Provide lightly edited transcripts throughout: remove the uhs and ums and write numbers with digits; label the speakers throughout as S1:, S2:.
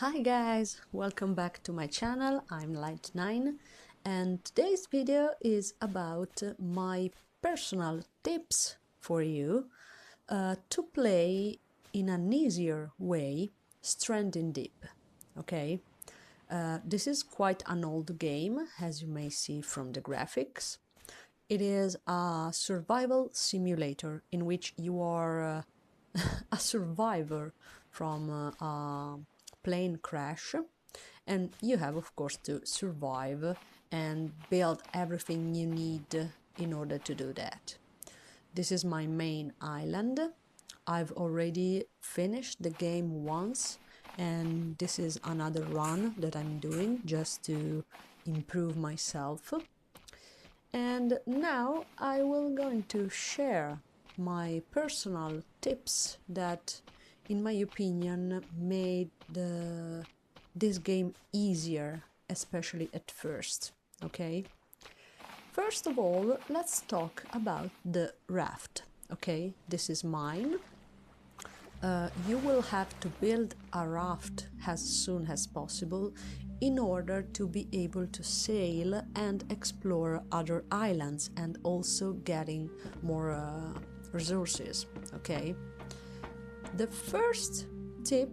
S1: Hi guys, welcome back to my channel. I'm Light9 and today's video is about my personal tips for you to play in an easier way Stranding Deep. Okay, this is quite an old game, as you may see from the graphics. It is a survival simulator in which you are a survivor from a plane crash, and you have of course to survive and build everything you need in order to do that. This is my main island. I've already finished the game once, and this is another run that I'm doing just to improve myself. And now I will going to share my personal tips that, in my opinion, made this game easier, especially at first. Okay, first of all, let's talk about the raft. Okay, this is mine. You will have to build a raft as soon as possible in order to be able to sail and explore other islands and also getting more resources. Okay, the first tip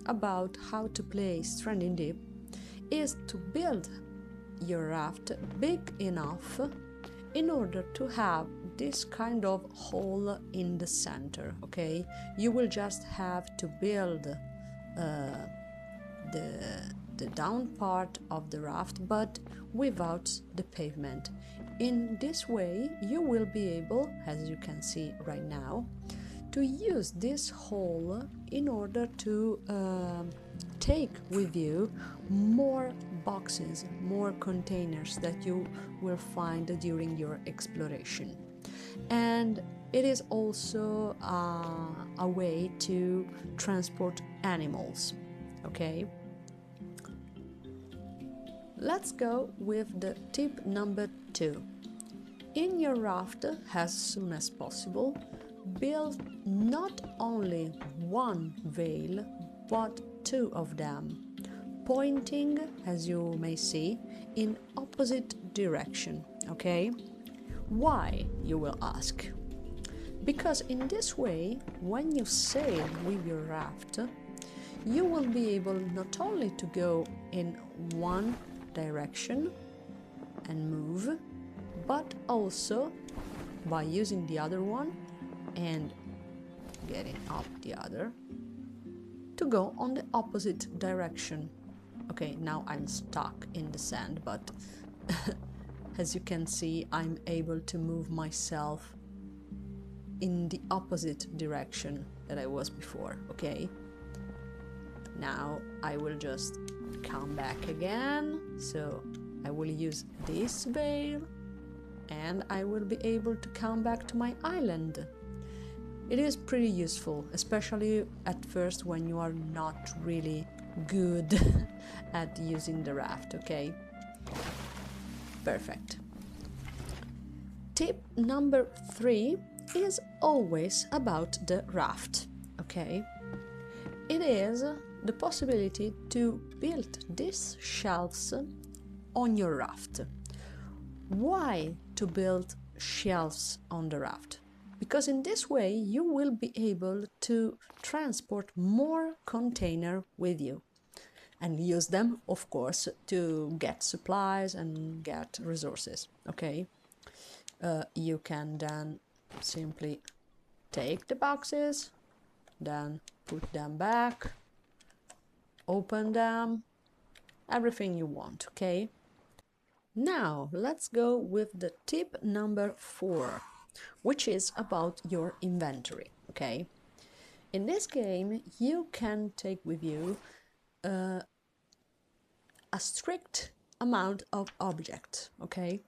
S1: about how to play Stranding Deep is to build your raft big enough in order to have this kind of hole in the center. Okay, you will just have to build the down part of the raft, but without the pavement. In this way you will be able, as you can see right now, to use this hole in order to take with you more boxes, more containers that you will find during your exploration. And it is also a way to transport animals. Okay, let's go with the tip number 2. In your raft, as soon as possible, build not only one veil but 2 of them, pointing, as you may see, in opposite direction. Okay, why, you will ask? Because in this way, when you sail with your raft, you will be able not only to go in one direction and move, but also by using the other one and getting up the other to go on the opposite direction. Okay, now I'm stuck in the sand, but as you can see, I'm able to move myself in the opposite direction that I was before. Okay, now I will just come back again, so I will use this veil and I will be able to come back to my island. It is pretty useful, especially at first when you are not really good at using the raft. Okay, perfect. Tip number 3 is always about the raft. Okay, it is the possibility to build these shelves on your raft. Why to build shelves on the raft? Because in this way you will be able to transport more container with you and use them, of course, to get supplies and get resources. Okay, you can then simply take the boxes, then put them back, open them, everything you want. Okay, now let's go with the tip number 4, which is about your inventory. Okay, in this game you can take with you a strict amount of objects. Okay,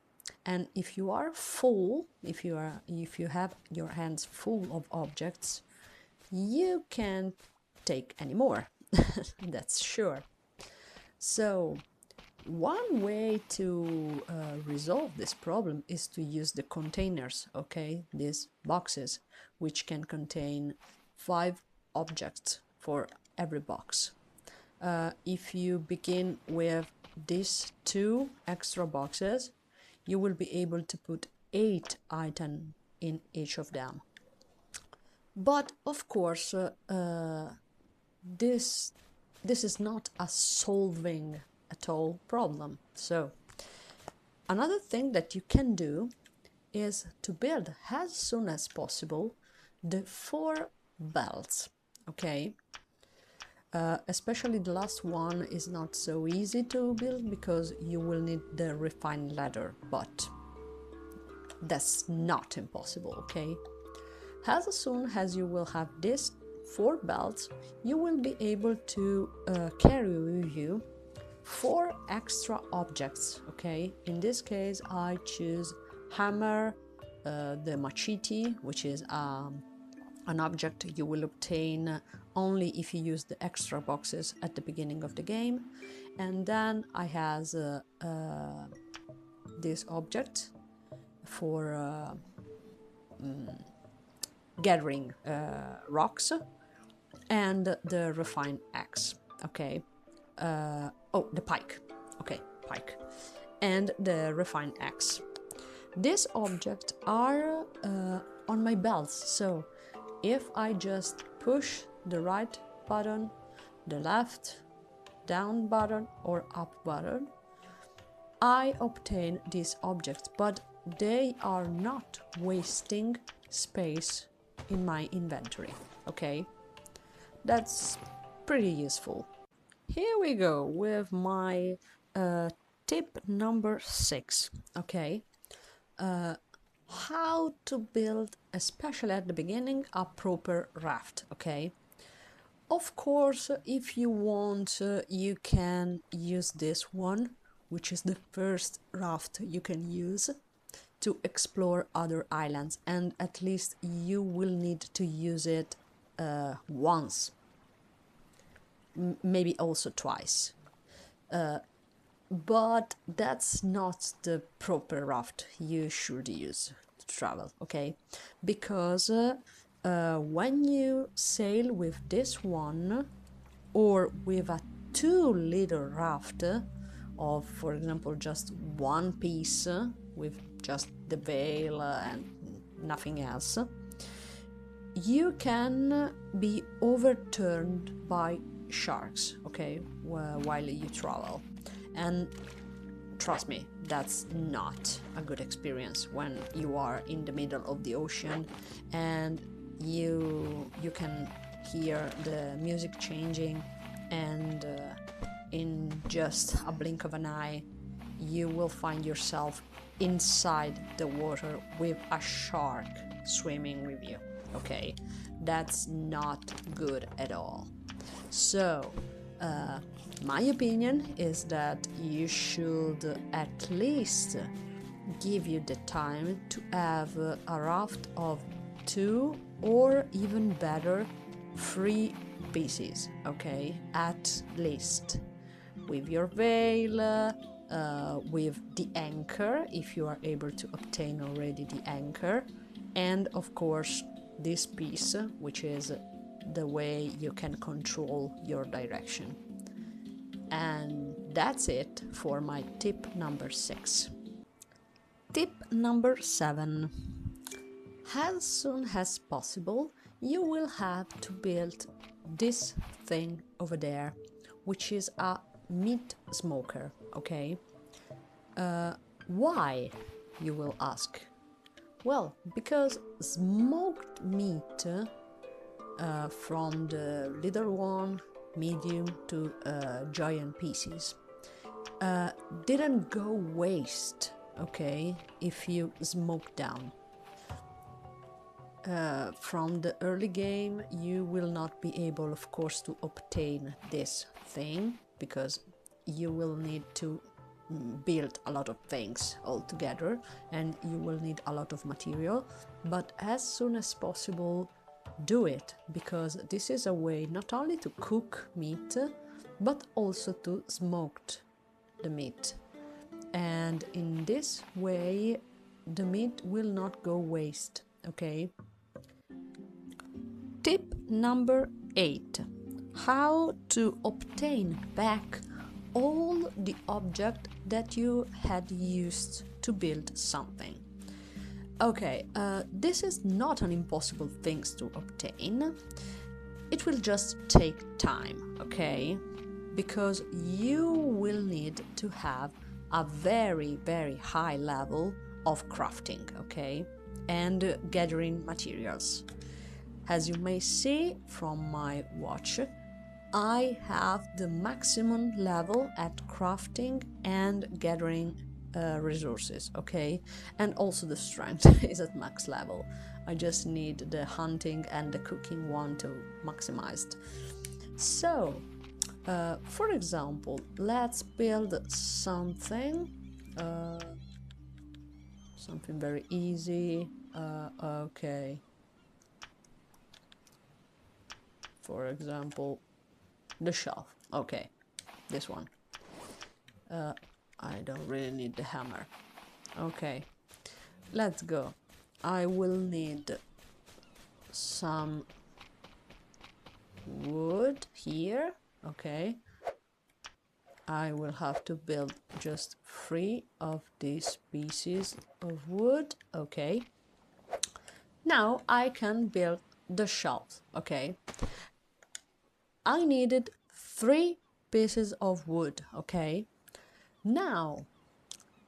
S1: and if you are full, if you have your hands full of objects, you can't take any more. That's sure. So one way to resolve this problem is to use the containers. Okay, these boxes, which can contain 5 objects for every box. If you begin with these 2 extra boxes, you will be able to put 8 items in each of them. But of course, this is not a solving at all problem. So another thing that you can do is to build as soon as possible the 4 belts, okay? Especially the last one is not so easy to build because you will need the refined leather, but that's not impossible, okay? As soon as you will have these 4 belts, you will be able to carry with you 4 extra objects, okay? In this case, I choose hammer, the machete, which is an object you will obtain only if you use the extra boxes at the beginning of the game. And then I have this object for gathering rocks, and the refined axe, okay? Oh, the pike, okay, pike, and the refined axe. These objects are on my belts, so if I just push the right button, the left, down button or up button, I obtain these objects, but they are not wasting space in my inventory, okay? That's pretty useful. Here we go with my tip number 6, okay? How to build, especially at the beginning, a proper raft, okay? Of course, if you want, you can use this one, which is the first raft you can use to explore other islands, and at least you will need to use it once, maybe also twice. But that's not the proper raft you should use to travel, okay? Because when you sail with this one or with a 2-liter raft of, for example, just one piece with just the veil and nothing else, you can be overturned by sharks, okay, while you travel. And trust me, that's not a good experience when you are in the middle of the ocean and you can hear the music changing, and in just a blink of an eye you will find yourself inside the water with a shark swimming with you, okay? That's not good at all. So my opinion is that you should at least give you the time to have a raft of 2 or even better 3 pieces, okay? At least with your veil, with the anchor if you are able to obtain already the anchor, and of course this piece, which is the way you can control your direction. And that's it for my tip number 6. Tip number 7. As soon as possible, you will have to build this thing over there, which is a meat smoker, okay? Why, you will ask? Well, because smoked meat from the little one, medium to giant pieces didn't go waste, okay, if you smoke down. From the early game you will not be able, of course, to obtain this thing because you will need to build a lot of things all together and you will need a lot of material, but as soon as possible do it, because this is a way not only to cook meat but also to smoke the meat, and in this way the meat will not go waste, okay? Tip number 8. how to obtain back all the object that you had used to build something. Okay, this is not an impossible thing to obtain. It will just take time, okay? Because you will need to have a very, very high level of crafting, okay? And gathering materials. As you may see from my watch, I have the maximum level at crafting and gathering resources, okay? And also the strength is at max level. I just need the hunting and the cooking one to maximized. So, for example, let's build something very easy. Okay. For example, the shelf. Okay, this one. I don't really need the hammer. Okay, let's go. I will need some wood here. Okay, I will have to build just 3 of these pieces of wood. Okay, now I can build the shelf. Okay, I needed 3 pieces of wood. Okay, now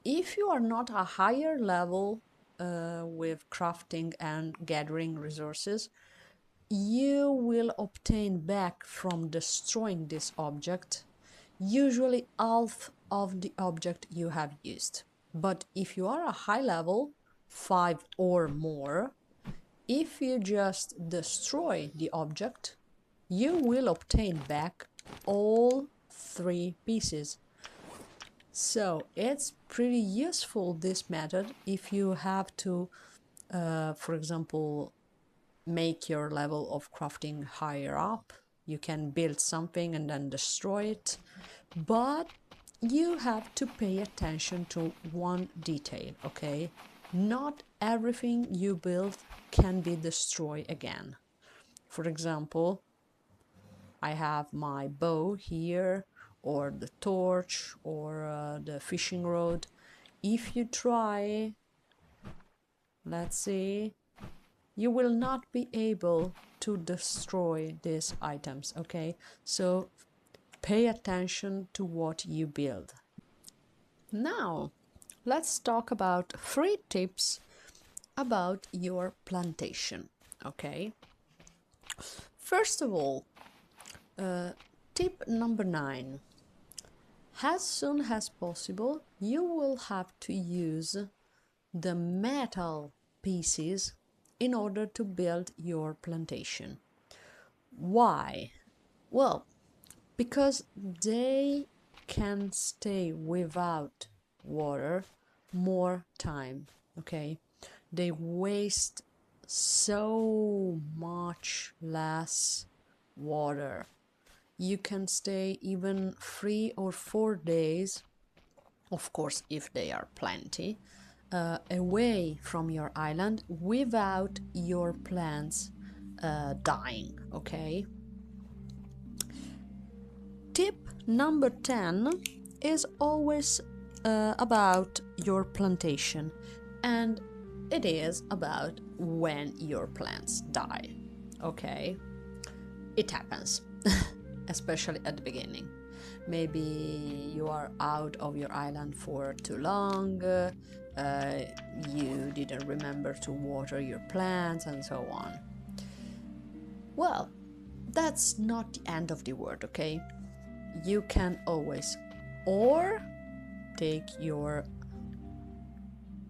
S1: if you are not a higher level with crafting and gathering resources, you will obtain back from destroying this object usually half of the object you have used. But if you are a high level, 5 or more, if you just destroy the object, you will obtain back all 3 pieces. So it's pretty useful, this method, if you have to, for example, make your level of crafting higher up. You can build something and then destroy it, but you have to pay attention to one detail, okay? Not everything you build can be destroyed again. For example, I have my bow here, or the torch, or the fishing rod. If you try, let's see, you will not be able to destroy these items, okay? So pay attention to what you build. Now, let's talk about 3 tips about your plantation, okay? First of all, tip number 9. As soon as possible, you will have to use the metal pieces in order to build your plantation. Why? Well, because they can stay without water more time, okay? They waste so much less water. You can stay even 3 or 4 days, of course if they are plenty, away from your island without your plants dying, okay? Tip number 10 is always about your plantation, and it is about when your plants die, okay? It happens, especially at the beginning. Maybe you are out of your island for too long, you didn't remember to water your plants, and so on. Well, that's not the end of the world, okay? You can always or take your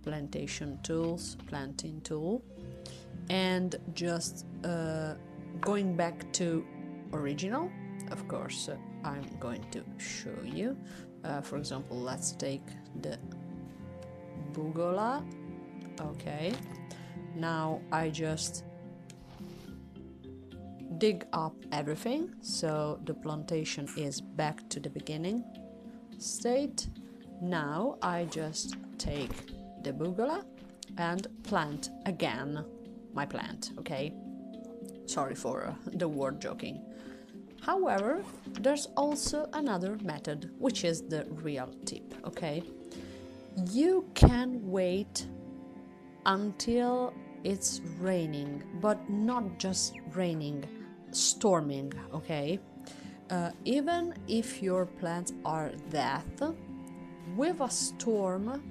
S1: planting tool, and just going back to original. Of course, I'm going to show you. For example, let's take the bugola. Okay, now I just dig up everything, so the plantation is back to the beginning state. Now I just take the bugola and plant again my plant, okay? Sorry for the word joking. However, there's also another method, which is the real tip, okay? You can wait until it's raining, but not just raining, storming, okay? Even if your plants are dead, with a storm,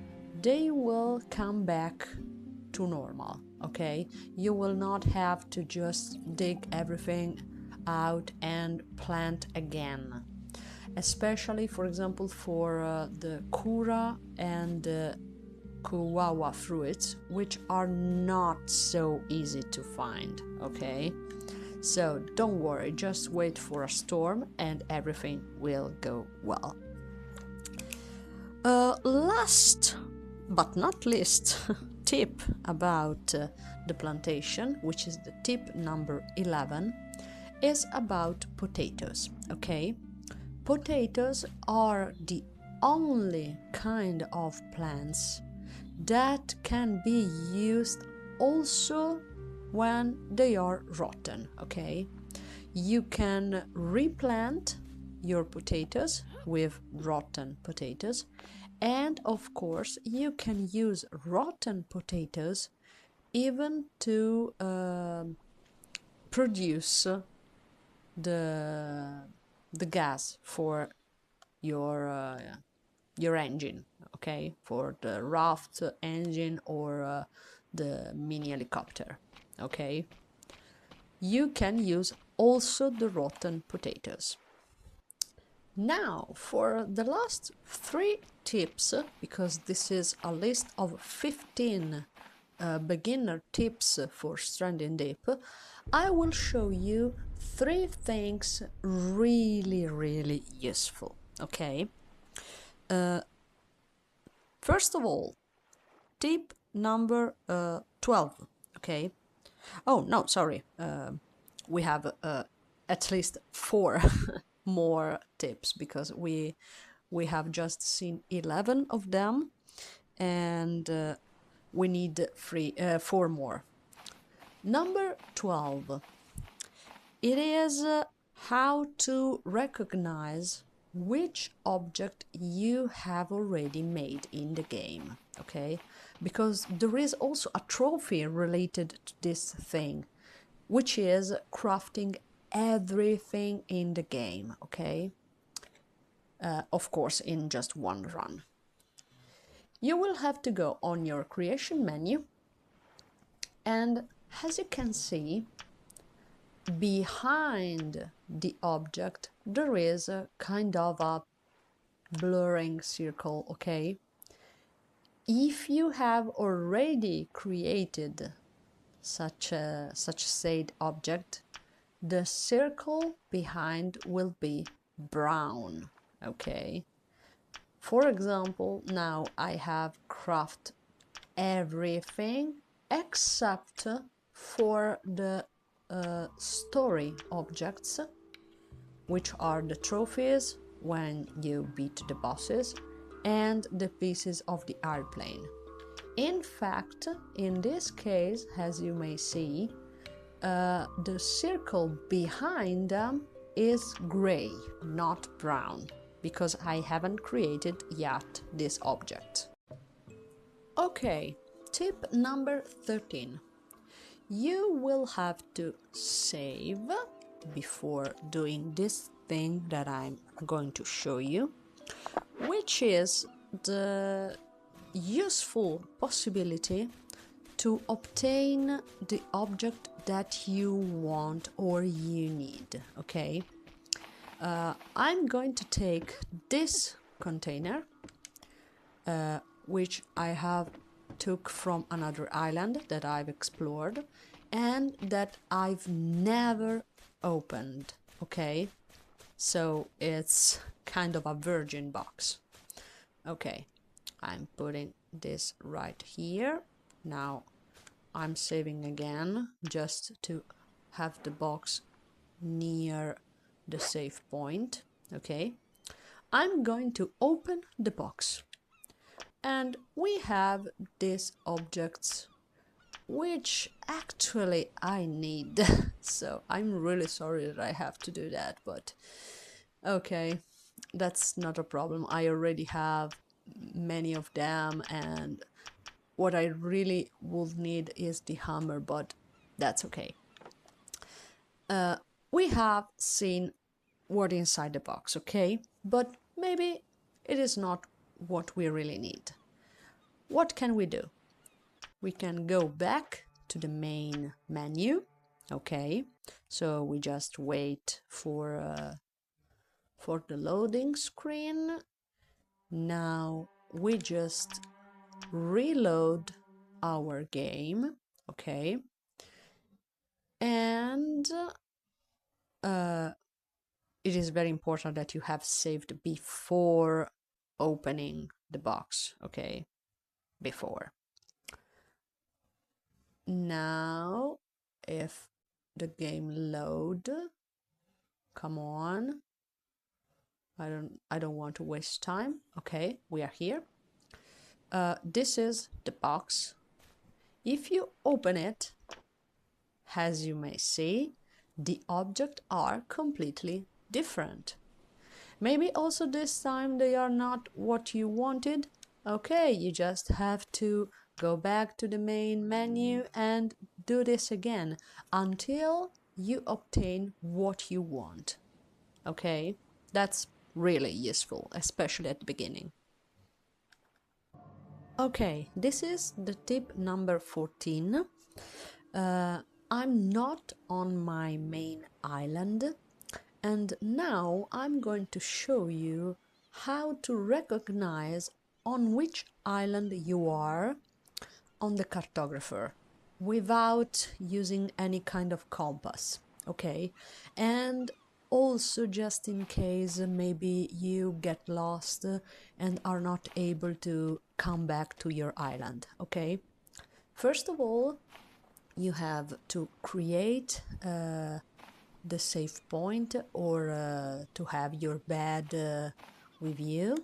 S1: they will come back to normal, okay? You will not have to just dig everything out and plant again. Especially, for example, for the kura and the kuwawa fruits, which are not so easy to find, okay? So don't worry, just wait for a storm and everything will go well. Last but not least tip about the plantation, which is the tip number 11, is about potatoes, okay? Potatoes are the only kind of plants that can be used also when they are rotten, okay? You can replant your potatoes with rotten potatoes, and of course you can use rotten potatoes even to produce the gas for your engine, okay, for the raft engine or the mini helicopter, okay. You can use also the rotten potatoes. Now for the last 3 tips, because this is a list of 15 beginner tips for stranding deep, I will show you 3 things really useful, okay? First of all, tip number 12, okay? Oh, no, sorry. We have at least 4 more tips, because we have just seen 11 of them, and we need 4 more. Number 12. It is how to recognize which object you have already made in the game, okay? Because there is also a trophy related to this thing, which is crafting everything in the game, okay? Of course, in just one run. You will have to go on your creation menu, and as you can see, behind the object there is a kind of a blurring circle, okay? If you have already created such said object, the circle behind will be brown, okay? For example, now I have crafted everything except for the story objects, which are the trophies when you beat the bosses and the pieces of the airplane. In fact, in this case, as you may see, the circle behind them is gray, not brown, because I haven't created yet this object. Okay, tip number 13. You will have to save before doing this thing that I'm going to show you, which is the useful possibility to obtain the object that you want or you need, okay? I'm going to take this container, which I have took from another island that I've explored and that I've never opened, okay? So it's kind of a virgin box. Okay, I'm putting this right here. Now I'm saving again just to have the box near the save point, okay? I'm going to open the box, and we have these objects which actually I need. So I'm really sorry that I have to do that, but okay, that's not a problem. I already have many of them, and what I really would need is the hammer, but that's okay. We have seen what inside the box, okay? But maybe it is not what we really need. What can we do? We can go back to the main menu, okay? So we just wait for the loading screen. Now we just reload our game, okay? And it is very important that you have saved before opening the box, okay? Before. Now, if the game load, come on. I don't want to waste time. Okay, we are here. This is the box. If you open it, as you may see, the objects are completely different. Maybe also this time they are not what you wanted. Okay, you just have to go back to the main menu and do this again until you obtain what you want. Okay, that's really useful, especially at the beginning. Okay, this is the tip number 14. I'm not on my main island, and now I'm going to show you how to recognize on which island you are on the cartographer without using any kind of compass, okay? And also, just in case maybe you get lost and are not able to come back to your island, okay? First of all, you have to create the save point, or to have your bed with you.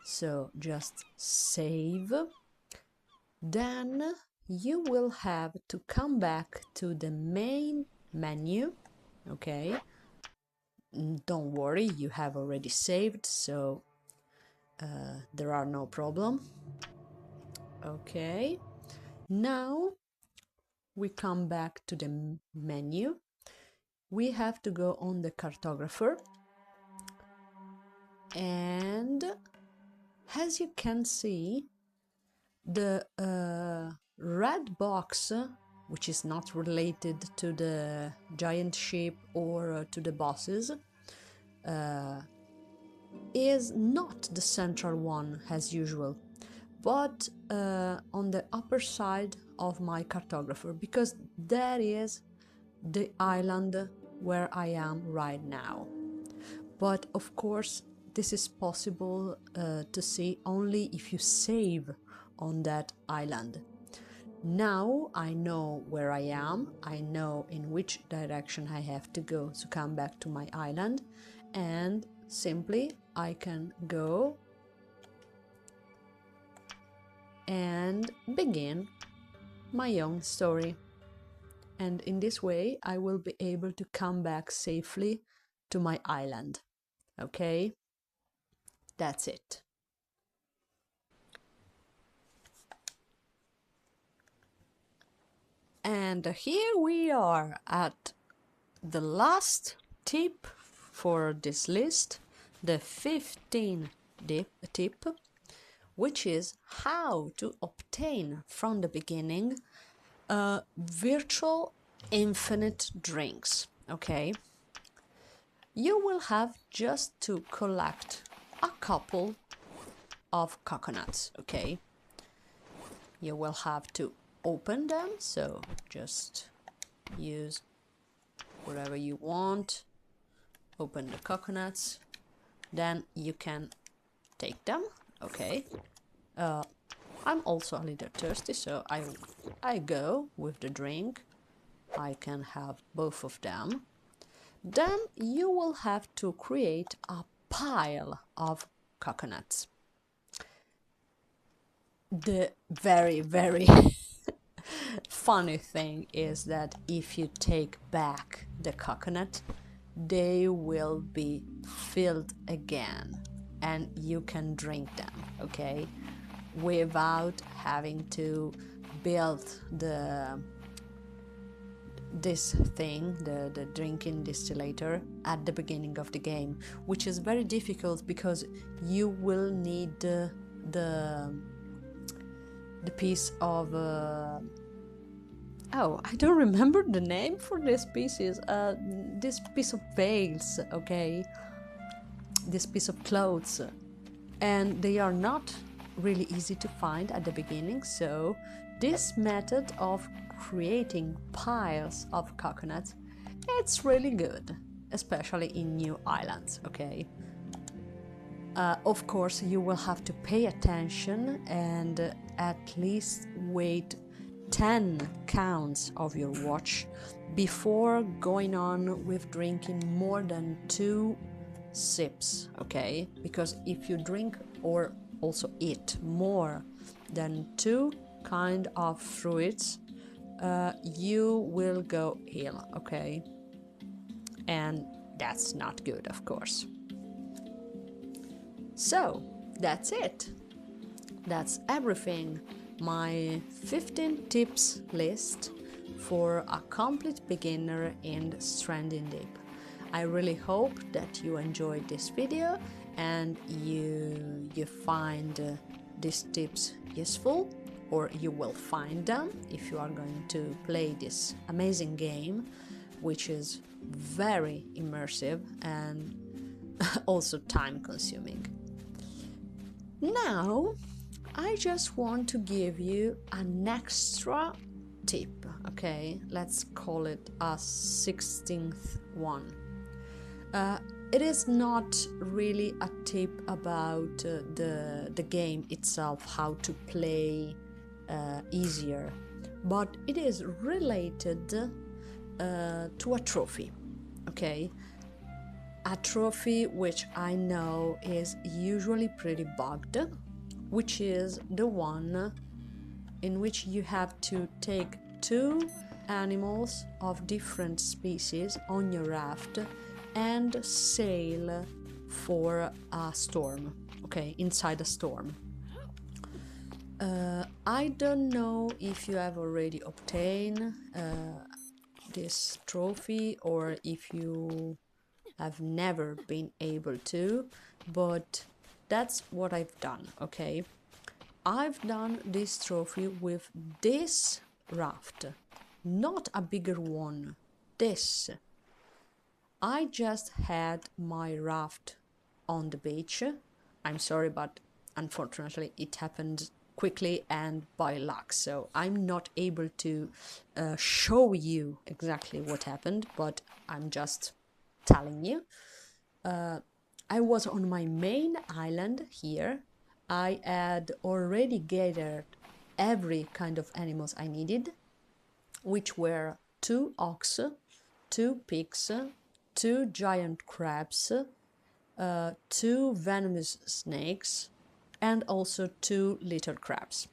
S1: So just save. Then you will have to come back to the main menu, okay? Don't worry, you have already saved, so there are no problem. Okay, now we come back to the menu. We have to go on the cartographer, and as you can see, the red box, which is not related to the giant ship or to the bosses, is not the central one as usual, but on the upper side of my cartographer, because that is the island where I am right now. But of course, this is possible to see only if you save on that island. Now I know where I am, I know in which direction I have to go to come back to my island, and simply I can go and begin my own story. And in this way I will be able to come back safely to my island. Okay? That's it. And here we are at the last tip for this list, the 15th tip, which is how to obtain from the beginning virtual infinite drinks. Okay, you will have just to collect a couple of coconuts. Okay, you will have to open them, so just use whatever you want, open the coconuts, then you can take them. Okay, I'm also a little thirsty, so I go with the drink. I can have both of them. Then you will have to create a pile of coconuts. The very Funny thing is that if you take back the coconut, they will be filled again and you can drink them, okay, without having to build this thing, the drinking distillator, at the beginning of the game, which is very difficult because you will need the piece of oh, I don't remember the name for this pieces. This piece of veils, okay, this piece of clothes, and they are not really easy to find at the beginning. So this method of creating piles of coconuts, it's really good, especially in new islands, okay. Of course, you will have to pay attention and at least wait 10 counts of your watch before going on with drinking more than 2 sips, okay? Because if you drink or also eat more than 2 kind of fruits, you will go ill, okay? And that's not good, of course. So that's it. That's everything. My 15 tips list for a complete beginner in stranding deep. I really hope that you enjoyed this video and you find these tips useful, or you will find them if you are going to play this amazing game, which is very immersive and also time consuming. Now I just want to give you an extra tip, okay? Let's call it a 16th one. It is not really a tip about the game itself, how to play easier, but it is related to a trophy, okay? A trophy which I know is usually pretty bugged, which is the one in which you have to take 2 animals of different species on your raft and sail for a storm, okay, inside a storm. I don't know if you have already obtained this trophy or if you have never been able to, but that's what I've done, okay? I've done this trophy with this raft, not a bigger one, this. I just had my raft on the beach. I'm sorry, but unfortunately it happened quickly and by luck, so I'm not able to show you exactly what happened, but I'm just telling you. I was on my main island here. I had already gathered every kind of animals I needed, which were 2 ox, 2 pigs, 2 giant crabs, 2 venomous snakes, and also 2 little crabs.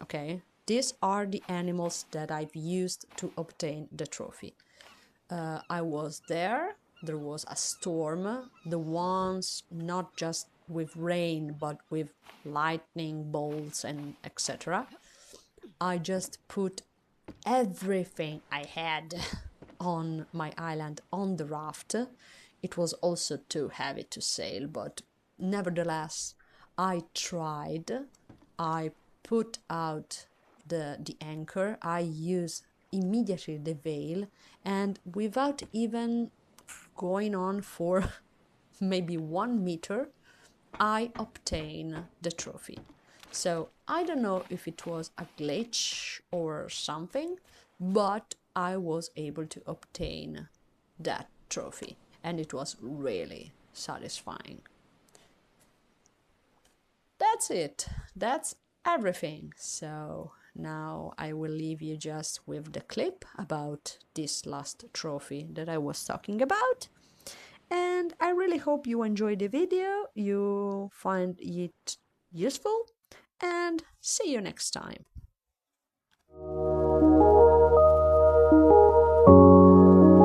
S1: Okay, these are the animals that I've used to obtain the trophy. I was there. There was a storm, the ones not just with rain but with lightning bolts and etc. I just put everything I had on my island on the raft. It was also too heavy to sail, but nevertheless I tried. I put out the anchor. I used immediately the veil, and without even going on for maybe 1 meter, I obtain the trophy. So I don't know if it was a glitch or something, but I was able to obtain that trophy, and it was really satisfying. That's it. That's everything. So now I will leave you just with the clip about this last trophy that I was talking about. And I really hope you enjoyed the video, you find it useful, and see you next time.